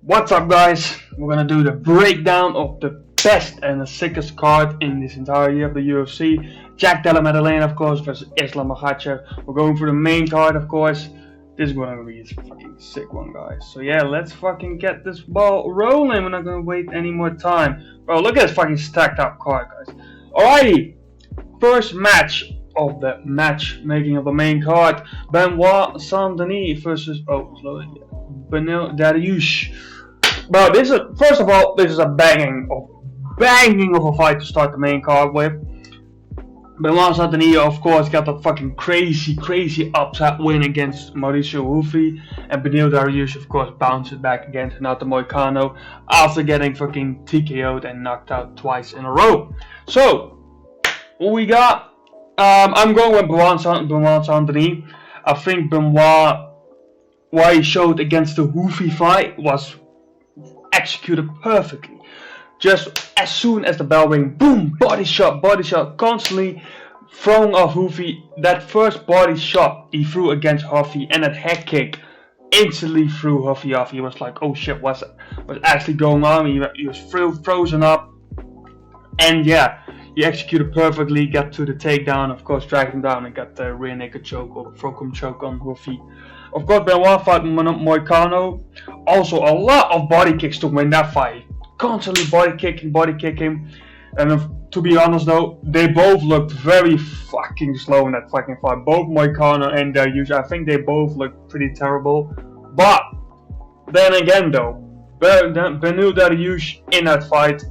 What's up, guys? We're gonna do the breakdown of the best and the sickest card in this entire year of the UFC. Della, Madelena, of course, versus Makhachev. We're going for the main card, of course. This is gonna be a fucking sick one, guys. So yeah, let's fucking get this ball rolling. We're not gonna wait any more time. Bro, look at this fucking stacked up card, guys. Alrighty, first match of the matchmaking of the main card. Benoit Denis versus Beneil Dariush. Bro, this is first of all, this is a banging of a fight to start the main card with. Benoit Denis, of course, got a fucking crazy upset win against Mauricio Hoofy, and Beneil Dariush, of course, bounced back against Renato Moicano after getting fucking TKO'd and knocked out twice in a row. So, what we got? I'm going with Benoit Denis. I think Benoit, what he showed against the Hoofy fight was executed perfectly. Just as soon as the bell rang, boom, body shot, constantly throwing off Hoofy. That first body shot he threw against Hoofy and that head kick instantly threw Hoofy off. He was like, oh shit, what's actually going on? He was frozen up. And yeah, he executed perfectly, got to the takedown, of course, dragged him down and got the rear naked choke or Frocum choke on Hoofy. Of course, Benoit fought Moicano. Also, a lot of body kicks to win that fight. Constantly body kicking. And to be honest though, they both looked very fucking slow in that fucking fight. Both Moicano and Dariush, I think they both looked pretty terrible. But then again though, Beneil Dariush in that fight,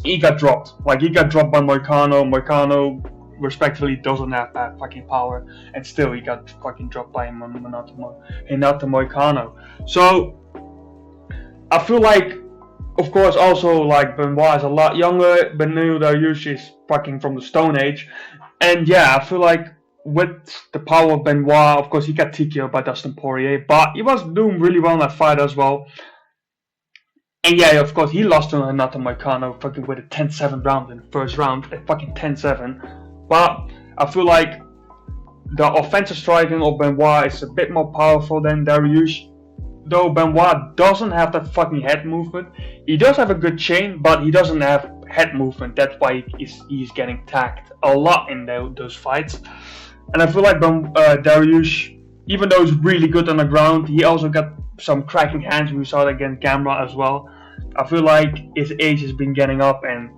he got dropped. Like, he got dropped by Moicano. Moicano respectfully doesn't have that fucking power, and still he got fucking dropped by Renato Moicano. So I feel like, of course, also like Benoit is a lot younger. Beneil Dariush is fucking from the Stone Age, and yeah, I feel like with the power of Benoit, of course, he got TKO'd by Dustin Poirier, but he was doing really well in that fight as well. And yeah, of course, he lost to Renato Moicano fucking with a 10-7 round in the first round, a fucking 10-7. But I feel like the offensive striking of Benoit is a bit more powerful than Dariush. Though Benoit doesn't have that fucking head movement. He does have a good chain, but he doesn't have head movement. That's why he's getting tagged a lot in those fights. And I feel like Dariush, even though he's really good on the ground, he also got some cracking hands. We saw it against camera as well. I feel like his age has been getting up, and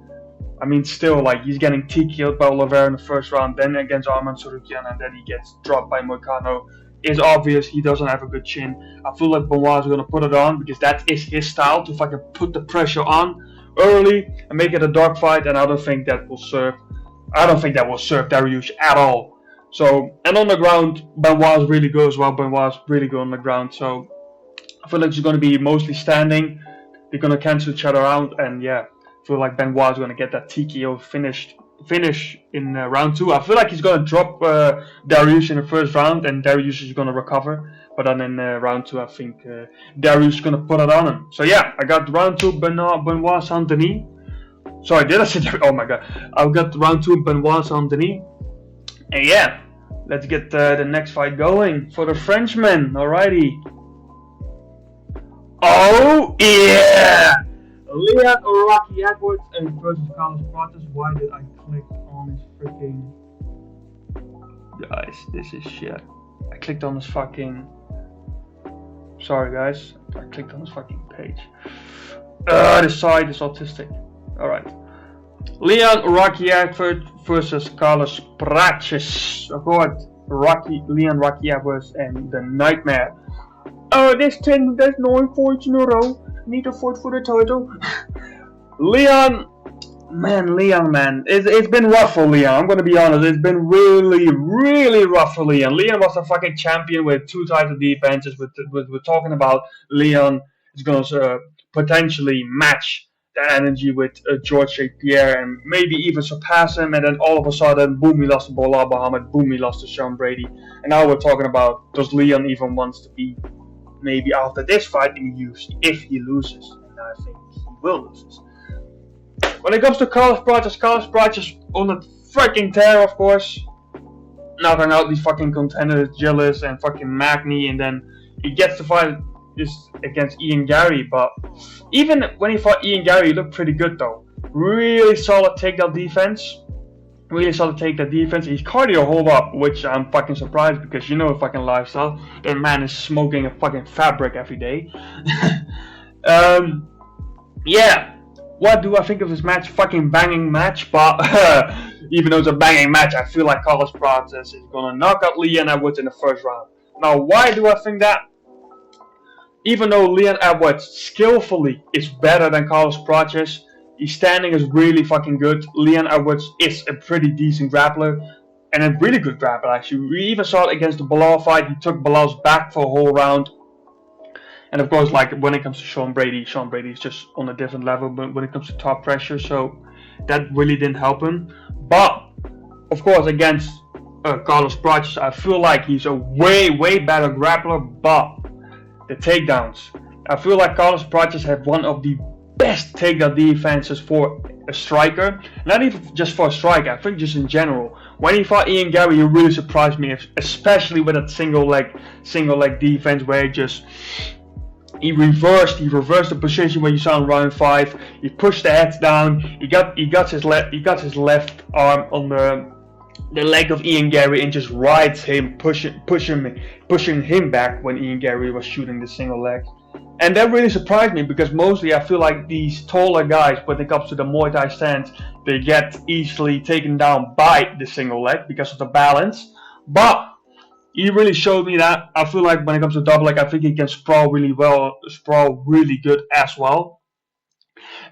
I mean, still, like, he's getting TKO'd by Oliveira in the first round, then against Arman Tsarukyan, and then he gets dropped by Moicano. It's obvious he doesn't have a good chin. I feel like Benoit is going to put it on, because that is his style, to fucking put the pressure on early and make it a dog fight, and I don't think that will serve Dariush at all. So, and on the ground, Benoit is really good as well. Benoit is really good on the ground, so I feel like he's going to be mostly standing. They're going to cancel each other out, and yeah, I feel like Benoit is going to get that TKO finish in round 2. I feel like he's going to drop Dariush in the first round, and Dariush is going to recover. But then in round 2, I think Dariush is going to put it on him. So yeah, I got round 2 Benoit Denis. Sorry, did I say that? Oh my god. I got round 2 Benoit Denis. And yeah, let's get the next fight going for the Frenchman. Alrighty. Oh yeah! Leon Rocky Edwards versus Carlos Prates. Why did I click on his freaking... Guys, this is shit. I clicked on his fucking... Sorry guys, I clicked on his fucking page. This site is autistic. Alright. Leon Rocky Edwards versus Carlos Prates. Of course, Leon Rocky Edwards and the Nightmare. Oh, there's 9 fights in a row. Need to fight for the title. Leon, man. It's been rough for Leon. I'm gonna be honest. It's been really rough for Leon. Leon was a fucking champion with 2 title defenses. We're talking about Leon is gonna potentially match that energy with George St. Pierre and maybe even surpass him. And then all of a sudden, boom, he lost to Bilal Muhammad. Boom, he lost to Sean Brady. And now we're talking about, does Leon even wants to be maybe after this fight in the UFC if he loses, and I think he will lose. When it comes to Carlos Prates on a freaking tear, of course, knocking out these fucking contenders, Gillis and fucking Magny, and then he gets to fight is against Ian Gary, but even when he fought Ian Gary, he looked pretty good though. Really solid takedown defense. Really solid takedown defense. He's cardio a whole lot, which I'm fucking surprised because you know a fucking lifestyle. That man is smoking a fucking fabric every day. Yeah. What do I think of this match? Fucking banging match, but even though it's a banging match, I feel like Carlos Prates is gonna knock out Leon Edwards in the first round. Now, why do I think that? Even though Leon Edwards skillfully is better than Carlos Prates, his standing is really fucking good. Leon Edwards is a pretty decent grappler and a really good grappler actually. We even saw it against the Beneil fight. He took Beneil's back for a whole round. And of course, like when it comes to Brady is just on a different level. But when it comes to top pressure, so that really didn't help him. But of course, against Carlos Prates, I feel like he's a way better grappler. But the takedowns, I feel like Carlos Prates had one of the best takedown defenses for a striker. Not even just for a striker, I think just in general. When he fought Ian Gary, he really surprised me, especially with that single leg defense where he reversed the position where you saw in round 5. He pushed the heads down. He got his left arm on the leg of Ian Gary and just rides him, pushing him back when Ian Gary was shooting the single leg. And that really surprised me because mostly I feel like these taller guys, when it comes to the Muay Thai stance, they get easily taken down by the single leg because of the balance. But he really showed me that. I feel like when it comes to double leg, I think he can sprawl really well, sprawl really good as well.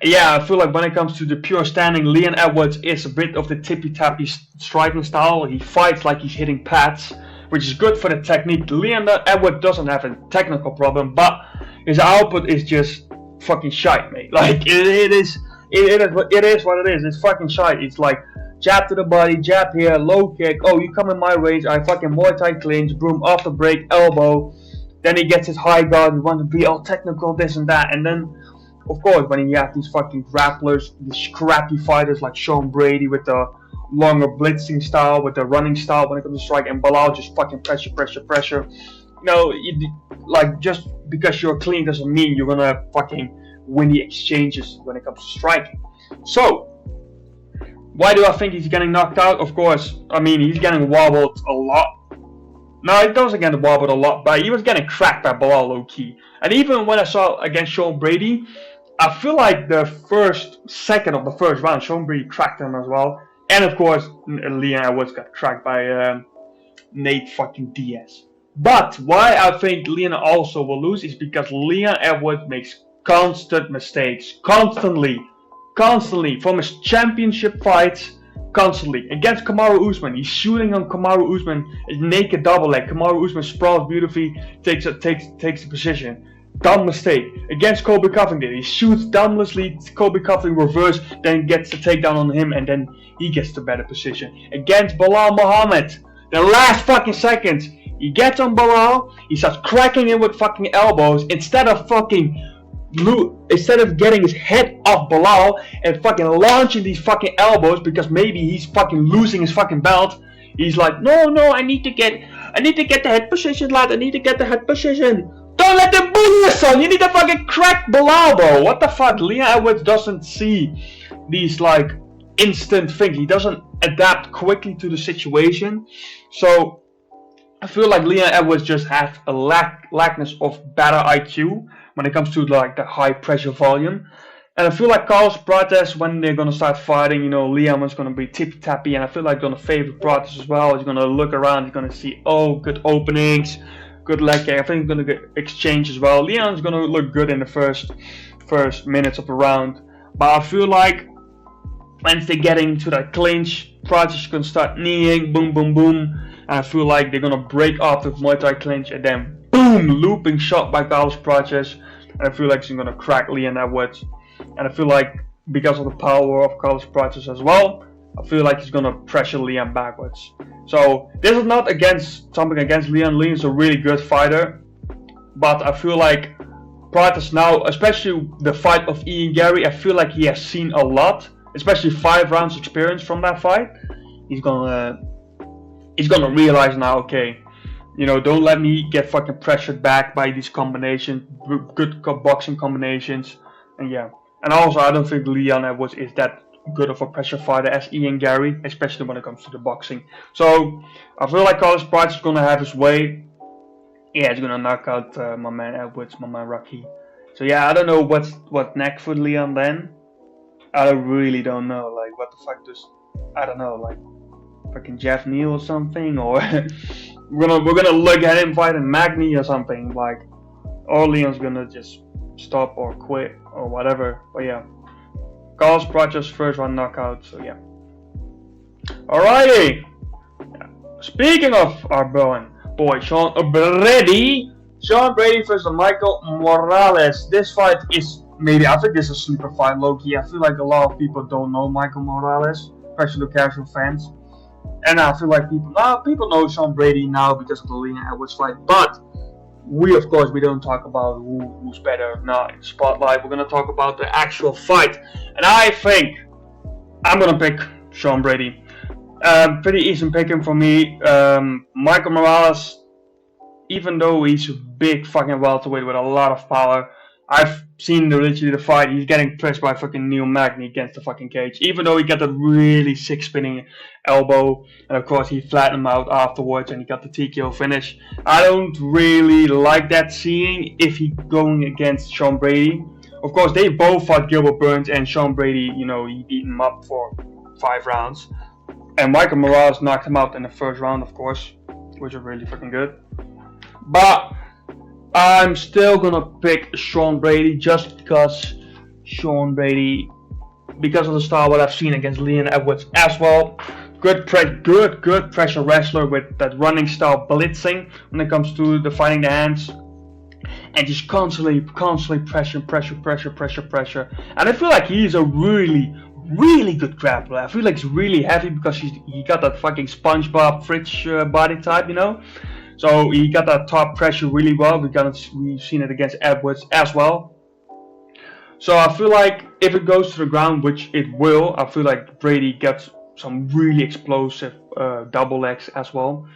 Yeah, I feel like when it comes to the pure standing, Leon Edwards is a bit of the tippy-tappy striking style. He fights like he's hitting pads, which is good for the technique. Leon Edwards doesn't have a technical problem, but his output is just fucking shite, mate. Like it is what it is. It's fucking shite. It's like jab to the body, jab here, low kick. Oh, you come in my range, I fucking Muay Thai clinch, boom, off the break, elbow. Then he gets his high guard, you want to be all technical, this and that. And then, of course, when you have these fucking grapplers, these crappy fighters like Brady with the longer blitzing style, with the running style when it comes to strike, and Beneil just fucking pressure. You know, like just because you're clean doesn't mean you're gonna fucking win the exchanges when it comes to striking. So, why do I think he's getting knocked out? Of course, I mean, he's getting wobbled a lot. No, he doesn't get wobbled a lot, but he was getting cracked by Beneil low-key. And even when I saw against Brady, I feel like the second of the first round, Brady cracked him as well. And of course, Leon Edwards got cracked by Nate fucking Diaz. But why I think Leon also will lose is because Leon Edwards makes constant mistakes. Constantly. From his championship fights, constantly. Against Kamaru Usman, he's shooting on Kamaru Usman, a naked double leg. Kamaru Usman sprawls beautifully, takes the position. Dumb mistake. Against Colby Covington, he shoots dumblessly, Colby Covington reverse, then gets the takedown on him, and then he gets the better position. Against Belal Muhammad, the last fucking seconds, he gets on Beneil, he starts cracking him with fucking elbows instead of getting his head off Beneil and fucking launching these fucking elbows because maybe he's fucking losing his fucking belt. He's like, no, I need to get the head position, lad. I need to get the head position. Don't let them bully you, son. You need to fucking crack Beneil, bro. What the fuck? Leon Edwards doesn't see these like instant things. He doesn't adapt quickly to the situation. So I feel like Leon Edwards just has a lackness of better IQ when it comes to like the high pressure volume. And I feel like Carlos Prates, when they're gonna start fighting, you know, Leon is gonna be tippy tappy, and I feel like gonna favor Prates as well. He's gonna look around, he's gonna see, oh, good openings, good leg kick. I think he's gonna get exchange as well. Leon's gonna look good in the first minutes of the round, but I feel like once they get into that clinch, Prates is gonna start kneeing, boom, boom, boom. And I feel like they're gonna break off the Muay Thai clinch and then boom, looping shot by Carlos Prates. And I feel like he's gonna crack Leon Edwards. And I feel like because of the power of Carlos Prates as well, I feel like he's gonna pressure Leon backwards. So this is not something against Leon. Leon's a really good fighter, but I feel like Prates now, especially the fight of Ian Gary, I feel like he has seen a lot, especially 5 rounds experience from that fight. He's gonna realize now, okay, You know, don't let me get fucking pressured back by these combinations, good boxing combinations, and yeah. And also, I don't think Leon Edwards is that good of a pressure fighter as Ian Gary, especially when it comes to the boxing. So I feel like Carlos Prates is gonna have his way. Yeah, he's gonna knock out my man Edwards, my man Rocky. So yeah, I don't know what next for Leon then. I really don't know. Like, what the fuck does, I don't know, like fucking Jeff Neal or something, or we're gonna look at him fighting Magny or something, like, or Leon's gonna just stop or quit or whatever. But yeah, Carlos Prates first round knockout. So yeah. Alrighty. Speaking of our boy Sean Brady versus Michael Morales. This fight is maybe, I think this is a sleeper fight, low-key. I feel like a lot of people don't know Michael Morales, especially the casual fans. And I feel like people know Sean Brady now because of the Leon Edwards fight. But we, of course, we don't talk about who's better or not in the spotlight. We're gonna talk about the actual fight, and I think I'm gonna pick Sean Brady. Pretty easy picking for me. Michael Morales, even though he's a big fucking welterweight with a lot of power, I've seen literally the fight. He's getting pressed by fucking Neil Magny against the fucking cage. Even though he got that really sick spinning elbow, and of course he flattened him out afterwards, and he got the TKO finish. I don't really like that seeing if he going against Sean Brady. Of course, they both fought Gilbert Burns, and Sean Brady, you know, he beat him up for 5 rounds. And Michael Morales knocked him out in the first round, of course, which was really fucking good. But I'm still gonna pick Sean Brady just because Sean Brady, because of the style what I've seen against Leon Edwards as well. Good pressure wrestler with that running style blitzing when it comes to the fighting the hands. And just constantly pressure. And I feel like he's a really good grappler. I feel like he's really heavy because he got that fucking SpongeBob Fritz body type, you know. So he got that top pressure really well. We've seen it against Edwards as well. So I feel like if it goes to the ground, which it will, I feel like Brady gets some really explosive double legs as well.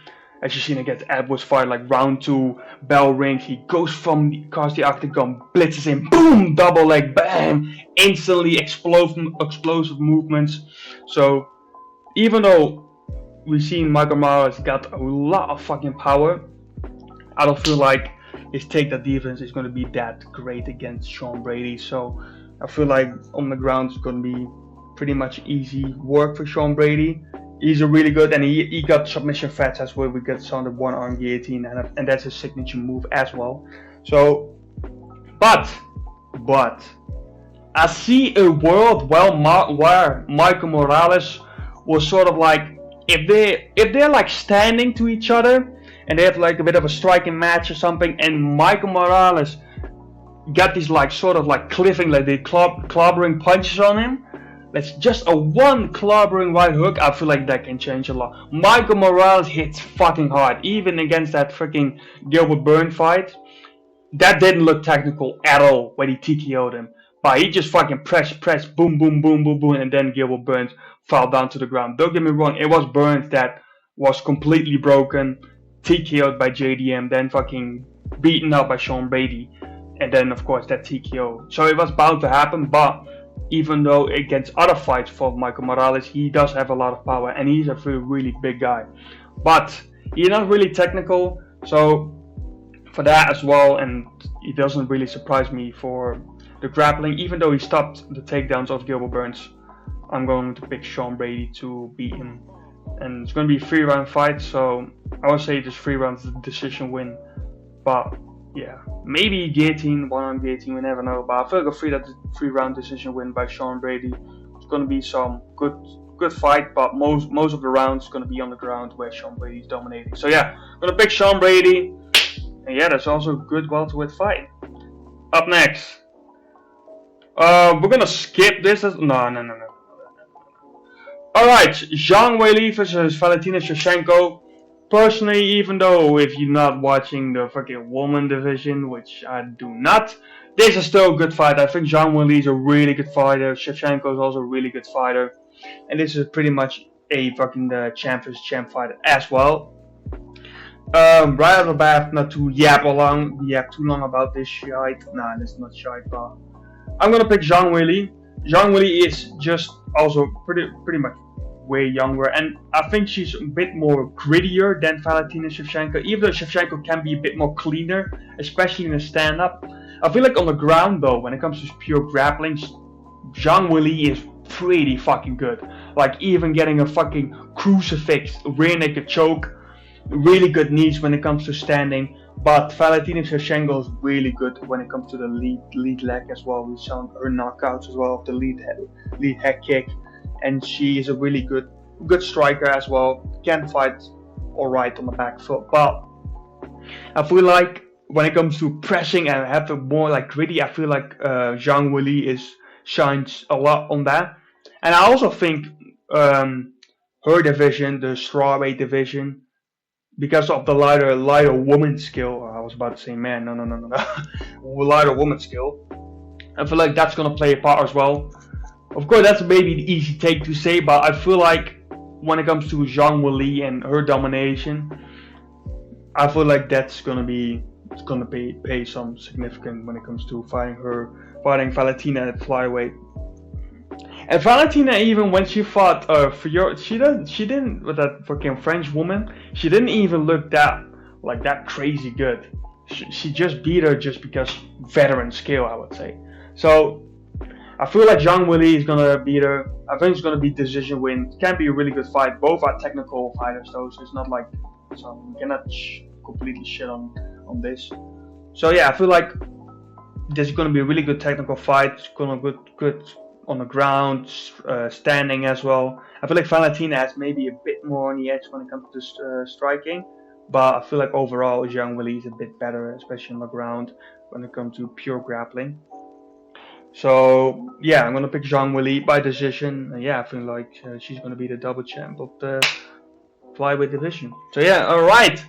As you've seen against Edwards fight, like round 2, bell ring, he goes across the octagon, blitzes in, boom, double leg, bam, instantly explosive movements. So even though we've seen Michael Morales got a lot of fucking power, I don't feel like his takedown defense is going to be that great against Sean Brady. So I feel like on the ground it's going to be pretty much easy work for Sean Brady. He's a really good, and he got submission fats as well. We got some of the one arm guillotine, and that's his signature move as well. So, but I see a world where Michael Morales was sort of like, if they're like standing to each other and they have like a bit of a striking match or something, and Michael Morales got these like sort of like cliffing, like they clobbering punches on him. That's just a one clobbering right hook. I feel like that can change a lot. Michael Morales hits fucking hard, even against that freaking Gilbert Burns fight. That didn't look technical at all when he TKO'd him. But he just fucking press, boom, and then Gilbert Burns fell down to the ground. Don't get me wrong, it was Burns that was completely broken, TKO'd by JDM, then fucking beaten up by Sean Brady, and then of course that TKO. So it was bound to happen, but even though against other fights for Michael Morales, he does have a lot of power, and he's a really big guy. But he's not really technical, so for that as well, and he doesn't really surprise me for the grappling, even though he stopped the takedowns of Gilbert Burns. I'm going to pick Sean Brady to beat him. And it's going to be a 3-round fight, so I would say this 3 rounds decision win. But yeah, maybe guillotine, 1-arm guillotine, we never know. But I feel like a 3-round decision win by Sean Brady. It's going to be some good fight, but most of the rounds is going to be on the ground where Sean Brady is dominating. So yeah, I'm going to pick Sean Brady. And yeah, that's also a good welterweight fight. Up next, we're going to skip this. No. Alright, Zhang Weili versus Valentina Shevchenko. Personally, even though if you're not watching the fucking woman division, which I do not, this is still a good fight. I think Zhang Weili is a really good fighter. Shevchenko is also a really good fighter. And this is pretty much a fucking champ versus champ fight as well. Right off the bat, not to yap too long about this shite. Nah, this is not shite, but I'm gonna pick Zhang Weili. Zhang Weili is just also pretty much way younger, and I think she's a bit more grittier than Valentina Shevchenko. Even though Shevchenko can be a bit more cleaner, especially in the stand-up. I feel like on the ground though, when it comes to pure grappling, Zhang Weili is pretty fucking good. Like even getting a fucking crucifix, rear naked choke, really good knees when it comes to standing. But Valentina Shevchenko is really good when it comes to the lead leg as well. We saw her knockouts as well of the lead head kick, and she is a really good striker as well. Can fight alright on the back foot, but I feel like when it comes to pressing and have a more like gritty, I feel like Zhang Weili shines a lot on that. And I also think her division, the strawweight division, because of the lighter woman skill. I was about to say man, no. Lighter woman skill. I feel like that's gonna play a part as well. Of course, that's maybe the easy take to say, but I feel like when it comes to Zhang Weili and her domination, I feel like that's gonna pay some significant when it comes to fighting Valentina at flyweight. And Valentina, even when she fought she didn't with that fucking French woman, she didn't even look that crazy good. She just beat her just because veteran skill, I would say. So I feel like Zhang Weili is gonna beat her. I think it's gonna be decision win. It can be a really good fight. Both are technical fighters though, so it's not like you cannot completely shit on this. So yeah, I feel like this is gonna be a really good technical fight. It's gonna be good on the ground, standing as well. I feel like Valentina has maybe a bit more on the edge when it comes to striking, but I feel like overall Zhang Weili is a bit better, especially on the ground when it comes to pure grappling. So yeah, I'm gonna pick Zhang Weili by decision. And yeah, I feel like she's gonna be the double champ of the flyweight division. So yeah, all right.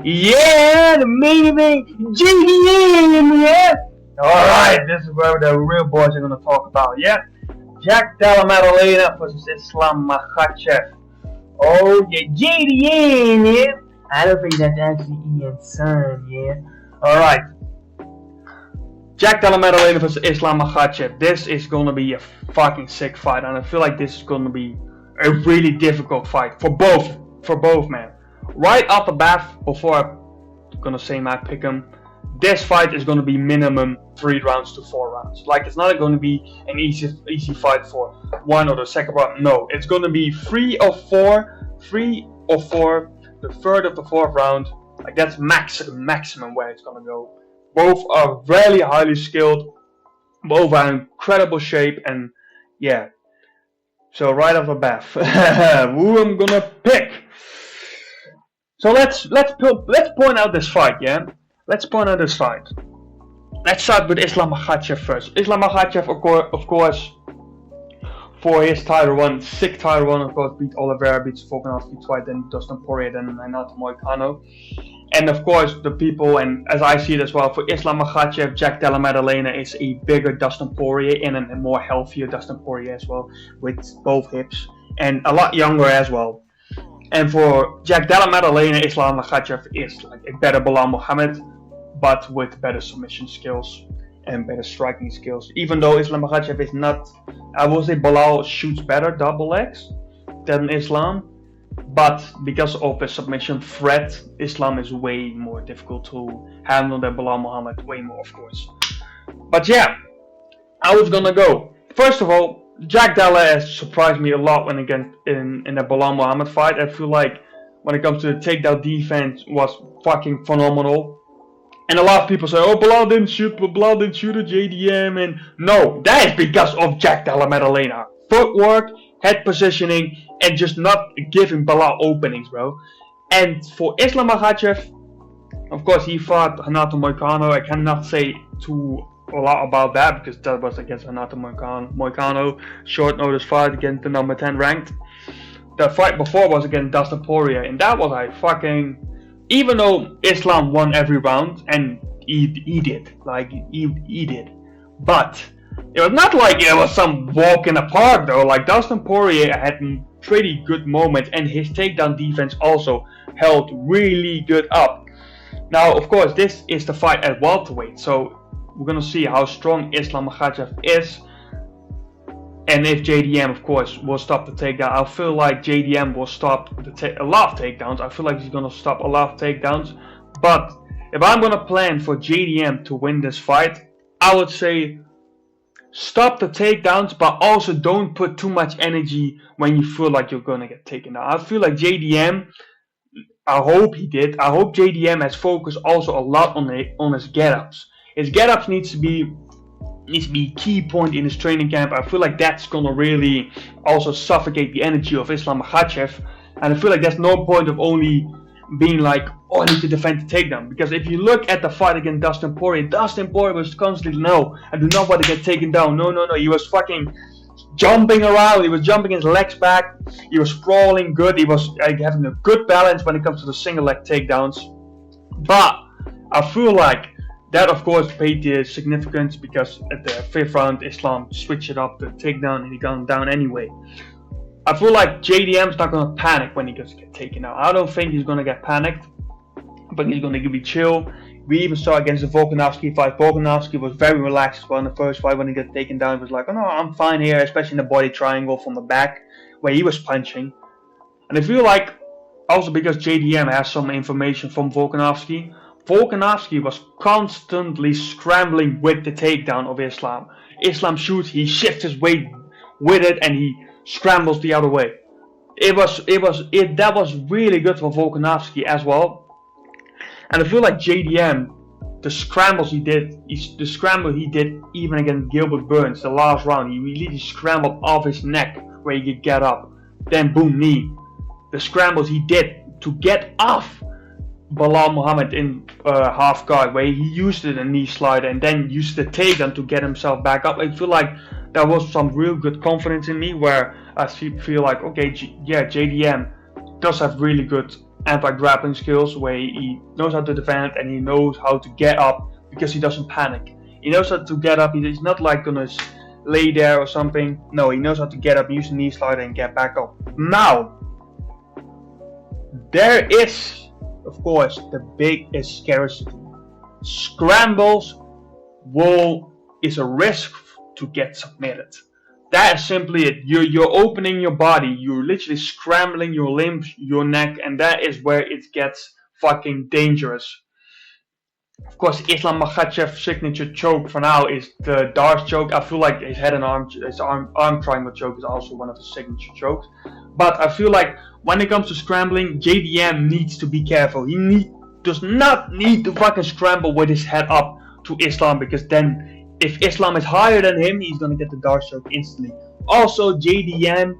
Yeah, the main event, JDM, yeah. Alright, this is where the real boys are gonna talk about, yeah? Della Madelena versus Makhachev. Oh yeah, JDM, yeah? I don't think that's actually Ian's son, yeah? Alright. Della Madelena versus Makhachev. This is gonna be a fucking sick fight, and I feel like this is gonna be a really difficult fight for both, man. Right off the bat, before I'm gonna say my pick 'em, this fight is going to be minimum 3 rounds to 4 rounds. Like, it's not going to be an easy fight for one or the second round. No, it's going to be 3 or 4, the third of the fourth round. Like, that's maximum where it's going to go. Both are really highly skilled. Both are in incredible shape, and yeah. So right off the bat, who I'm gonna pick? So let's point out this fight, yeah. Let's point out this fight. Let's start with Makhachev first. Makhachev, of course, for his title run, sick title run, of course, beat Oliveira, beats Volkanovski twice, then Dustin Poirier, then Renato Moicano. And of course, the people, and as I see it as well, for Makhachev, Della Madelena is a bigger Dustin Poirier and a more healthier Dustin Poirier as well, with both hips, and a lot younger as well. And for Della Madelena, Makhachev is like a better Belal Muhammad, but with better submission skills and better striking skills. Even though Makhachev is not, I will say Belal shoots better double legs than Islam, but because of his submission threat, Islam is way more difficult to handle than Belal Muhammad, way more of course. But yeah, I was gonna go. First of all, Della has surprised me a lot when again in the Belal Muhammad fight. I feel like when it comes to the takedown defense was fucking phenomenal. And a lot of people say, oh, Belal didn't shoot a JDM, and no, that is because of Della Madelena. Footwork, head positioning, and just not giving Belal openings, bro. And for Makhachev, of course, he fought Renato Moicano. I cannot say a lot about that because that was against Renato Moicano. Short notice fight against the number 10 ranked. The fight before was against Dustin Poirier, and that was like fucking. Even though Islam won every round, and he did, but it was not like it was some walk in the park though. Like Dustin Poirier had pretty good moments, and his takedown defense also held really good up. Now, of course, this is the fight at welterweight, so we're gonna see how strong Islam Makhachev is, and if JDM, of course, will stop the takedown. I feel like JDM will stop a lot of takedowns. I feel like he's gonna stop a lot of takedowns. But if I'm gonna plan for JDM to win this fight, I would say stop the takedowns, but also don't put too much energy when you feel like you're gonna get taken down. I feel like JDM, I hope JDM has focused also a lot on his get-ups. His get-ups needs to be a key point in his training camp. I feel like that's gonna really also suffocate the energy of Islam Makhachev, and I feel like there's no point of only being like, oh, I need to defend the takedown. Because if you look at the fight against Dustin Poirier was constantly, no, I do not want to get taken down. No. He was fucking jumping around. He was jumping his legs back. He was sprawling good. He was having a good balance when it comes to the single leg takedowns. But I feel like that, of course, paid the significance, because at the 5th round, Islam switched it up to takedown and he got down anyway. I feel like JDM's not going to panic when he gets taken out. I don't think he's going to get panicked, but he's going to be chill. We even saw against the Volkanovski fight. Volkanovski was very relaxed as well in the first fight. When he got taken down, he was like, oh no, I'm fine here, especially in the body triangle from the back where he was punching. And I feel like, also because JDM has some information from Volkanovski was constantly scrambling with the takedown of Islam. Islam shoots, he shifts his weight with it, and he scrambles the other way. That was really good for Volkanovski as well. And I feel like JDM, the scramble he did even against Gilbert Burns the last round, he really scrambled off his neck where he could get up, then boom, knee. The scrambles he did to get off Belal Muhammad in half guard, where he used it a knee slider and then used the takedown to get himself back up. I feel like there was some real good confidence in me, where I feel like, okay, JDM does have really good anti-grappling skills, where he knows how to defend and he knows how to get up because he doesn't panic. He knows how to get up. He's not like gonna lay there or something. No, he knows how to get up, use the knee slider and get back up. Now, there is, of course, the biggest scarcity. Scrambles is a risk to get submitted. That is simply it. You're opening your body. You're literally scrambling your limbs, your neck, and that is where it gets fucking dangerous. Of course, Islam Makhachev's signature choke for now is the Dariush choke. I feel like his head and arm triangle choke is also one of the signature chokes. But I feel like when it comes to scrambling, JDM needs to be careful. He does not need to fucking scramble with his head up to Islam, because then if Islam is higher than him, he's gonna get the Dariush choke instantly. Also, JDM,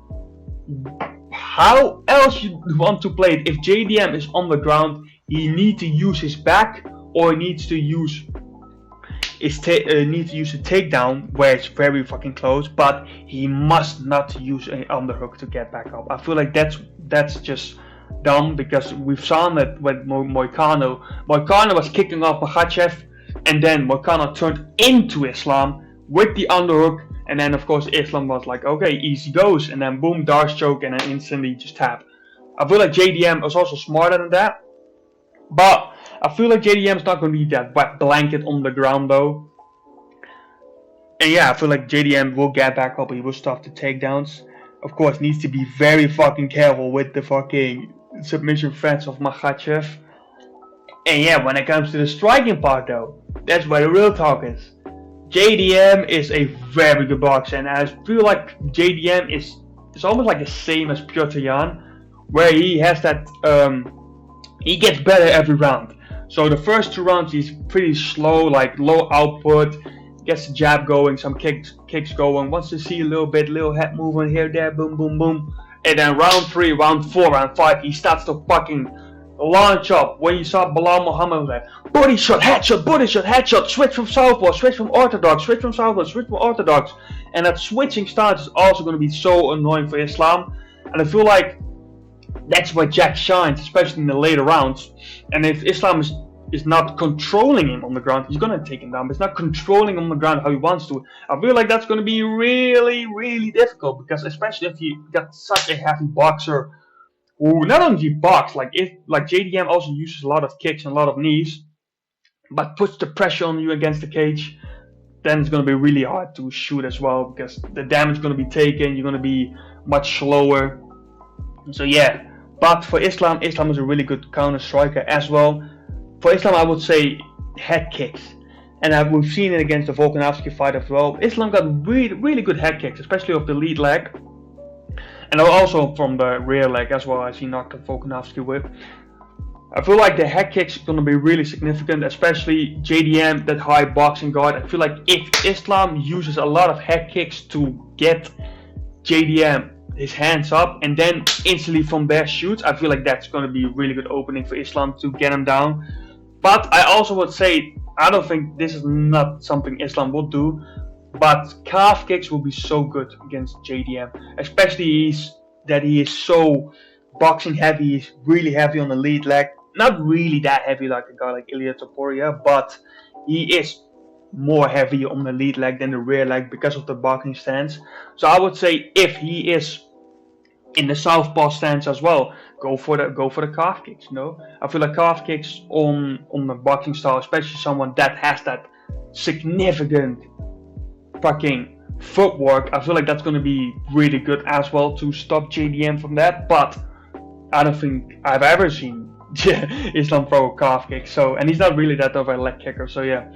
how else you want to play it? If JDM is on the ground, he needs to use his back, or he needs to use a takedown where it's very fucking close, but he must not use an underhook to get back up. I feel like that's just dumb, because we've seen that with Moicano. Moicano was kicking off Makhachev, and then Moicano turned into Islam with the underhook, and then of course Islam was like, okay, easy goes, and then boom, Dariush choke, and then instantly just tap. I feel like JDM was also smarter than that, but I feel like JDM is not going to be that wet blanket on the ground though. And yeah, I feel like JDM will get back up, he will stop the takedowns. Of course, needs to be very fucking careful with the fucking submission threats of Makhachev. And yeah, when it comes to the striking part though, that's where the real talk is. JDM is a very good boxer, and I feel like JDM is almost like the same as Piotr Jan, where he has that, he gets better every round. So the first 2 rounds he's pretty slow, like low output, gets the jab going, some kicks going, wants to see a little head movement here, there, boom, boom, boom. And then round 3, round 4, round 5, he starts to fucking launch up. When you saw Belal Muhammad, like body shot, headshot, switch from southpaw, switch from orthodox, switch from southpaw, switch from orthodox. And that switching stance is also going to be so annoying for Islam. And I feel like that's where Jack shines, especially in the later rounds. And if Islam is not controlling him on the ground, he's gonna take him down. But it's not controlling him on the ground how he wants to. I feel like that's gonna be really, really difficult, because especially if you got such a heavy boxer who not only box, like JDM also uses a lot of kicks and a lot of knees, but puts the pressure on you against the cage, then it's gonna be really hard to shoot as well, because the damage is gonna be taken. You're gonna be much slower. So yeah. But for Islam is a really good counter striker as well. For Islam, I would say head kicks, and we've seen it against the Volkanovski fight as well. Islam got really good head kicks, especially off the lead leg, and also from the rear leg as well, as he knocked Volkanovski with. I feel like the head kicks are going to be really significant, especially JDM, that high boxing guard. I feel like if Islam uses a lot of head kicks to get JDM his hands up and then instantly from there shoots, I feel like that's going to be a really good opening for Islam to get him down. But I also would say, I don't think this is not something Islam would do, but calf kicks will be so good against JDM, especially that he is so boxing heavy. He's really heavy on the lead leg, not really that heavy like a guy like Ilia Topuria, but he is more heavy on the lead leg than the rear leg because of the boxing stance. So I would say if he is in the southpaw stance as well, go for the calf kicks. You know, I feel like calf kicks on the boxing style, especially someone that has that significant fucking footwork, I feel like that's going to be really good as well to stop JDM from that. But I don't think I've ever seen Islam throw a calf kick. So, and he's not really that of a leg kicker. So yeah,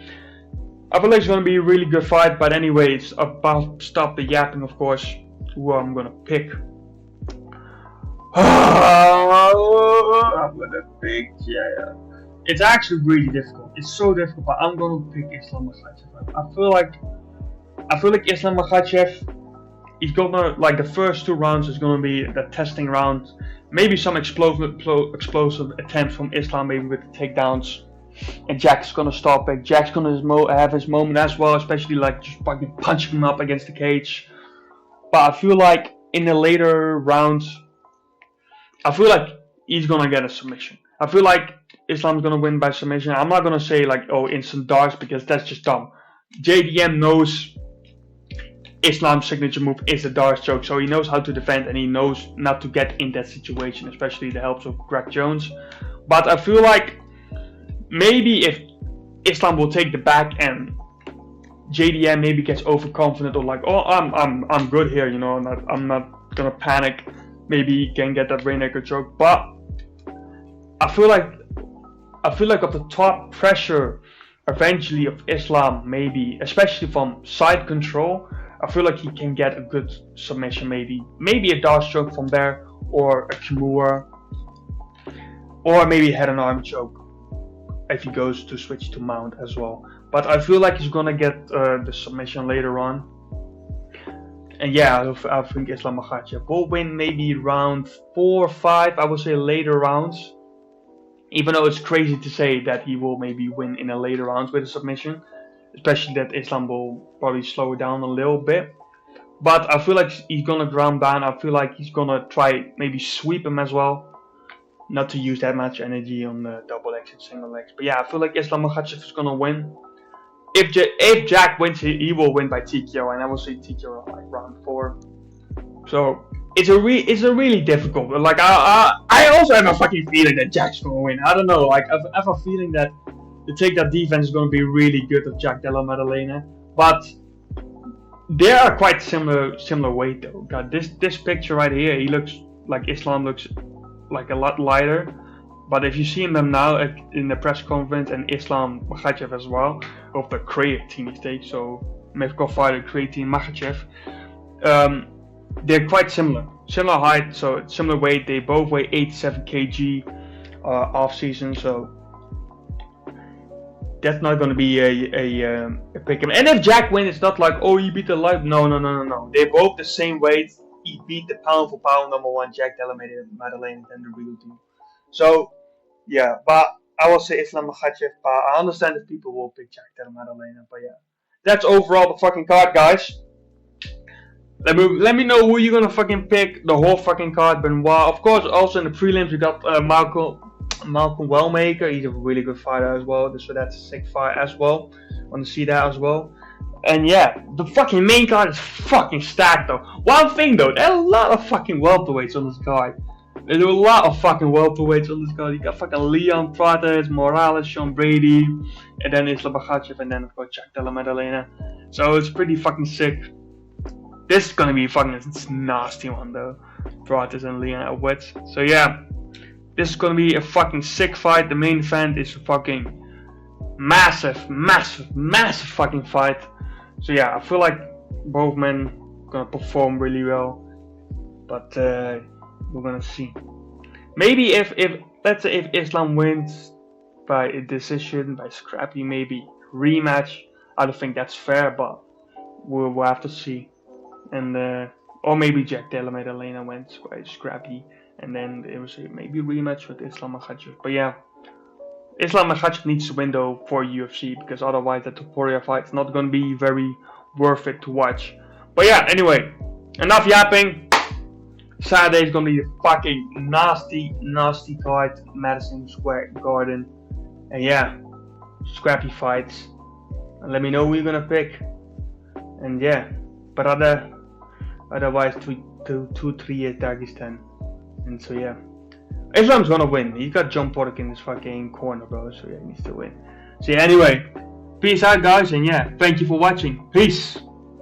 I feel like it's going to be a really good fight. But anyways, about stop the yapping, of course, who I'm going to pick. I'm going to pick, yeah. It's actually really difficult. It's so difficult, but I'm going to pick Islammakhachev. I feel like Islammakhachev, he's gonna, like, the first 2 rounds is gonna be the testing round. Maybe some explosive attempts from Islam, maybe with the takedowns. And Jack's gonna stop it. Jack's gonna have his moment as well, especially like just fucking punching him up against the cage. But I feel like in the later rounds, I feel like he's gonna get a submission. I feel like Islam's gonna win by submission. I'm not gonna say like, oh, instant darts, because that's just dumb. JDM knows Islam's signature move is a dart choke, so he knows how to defend and he knows not to get in that situation, especially the help of Greg Jones. But I feel like maybe if Islam will take the back and JDM maybe gets overconfident or like, oh, I'm good here, you know, I'm not gonna panic. Maybe he can get that rainmaker choke, but I feel like of the top pressure eventually of Islam, maybe especially from side control, I feel like he can get a good submission, maybe a dart choke from there, or a Kimura, or maybe head and arm choke if he goes to switch to mount as well. But I feel like he's gonna get the submission later on. And yeah, I think Islammakhachev will win maybe round 4 or 5, I would say later rounds. Even though it's crazy to say that he will maybe win in a later round with a submission. Especially that Islam will probably slow it down a little bit. But I feel like he's gonna ground down. I feel like he's gonna try maybe sweep him as well. Not to use that much energy on the double legs and single legs. But yeah, I feel like Islammakhachev is gonna win. If Jack wins, he will win by TKO, and I will say TKO like round 4. So it's a really difficult. Like I also have a fucking feeling that Jack's gonna win. I don't know. Like I have a feeling that the takedown defense is gonna be really good of Jack Della Madelena. But they are quite similar weight though. God, this picture right here, he looks like Islam looks like a lot lighter. But if you see them now in the press conference, and Islammakhachev as well, of the creatine he takes, so Mevkov fighter creatine Makhachev, they're quite similar height, so similar weight. They both weigh 87 kg off season, so that's not going to be a pick. And if Jack wins, it's not like, oh, he beat the light. No. They're both the same weight. He beat the pound for pound #1 Jack Della Madelena and the real deal. So yeah, but I will say Islammakhachev. But I understand if people will pick Jack Della Madelena. But yeah, that's overall the fucking card, guys. Let me know who you're gonna fucking pick. The whole fucking card. Benoit, of course. Also in the prelims, we got Malcolm Wellmaker, he's a really good fighter as well, so that's a sick fight as well. Want to see that as well. And yeah, the fucking main card is fucking stacked though. One thing though, there are a lot of fucking welterweights on this card. There's a lot of fucking welterweights on this card. You got fucking Leon, Prates, Morales, Sean Brady, and then Islammakhachev, and then of course Della, Madelena. So it's pretty fucking sick. This is gonna be a fucking nasty one though. Prates and Leon at wits. So yeah, this is gonna be a fucking sick fight. The main event is a fucking massive fucking fight. So yeah, I feel like both men gonna perform really well, but we're gonna see. Maybe if let's say if Islam wins by a decision, by scrappy, maybe rematch. I don't think that's fair, but we'll have to see. And or maybe Jack Della Madelena wins by scrappy, and then it was maybe rematch with Islammakhachev. But yeah, Islammakhachev needs to win though for UFC, because otherwise that Topuria fight's not gonna be very worth it to watch. But yeah, anyway, enough yapping. Saturday is gonna be a fucking nasty fight, Madison Square Garden, and yeah, scrappy fights. And let me know who you're gonna pick. And yeah, but otherwise 2-3 is Dagestan. And so yeah, Islam's gonna win. He got John Portick in his fucking corner, bro. So yeah, he needs to win. So yeah, anyway, peace out, guys, and yeah, thank you for watching. Peace.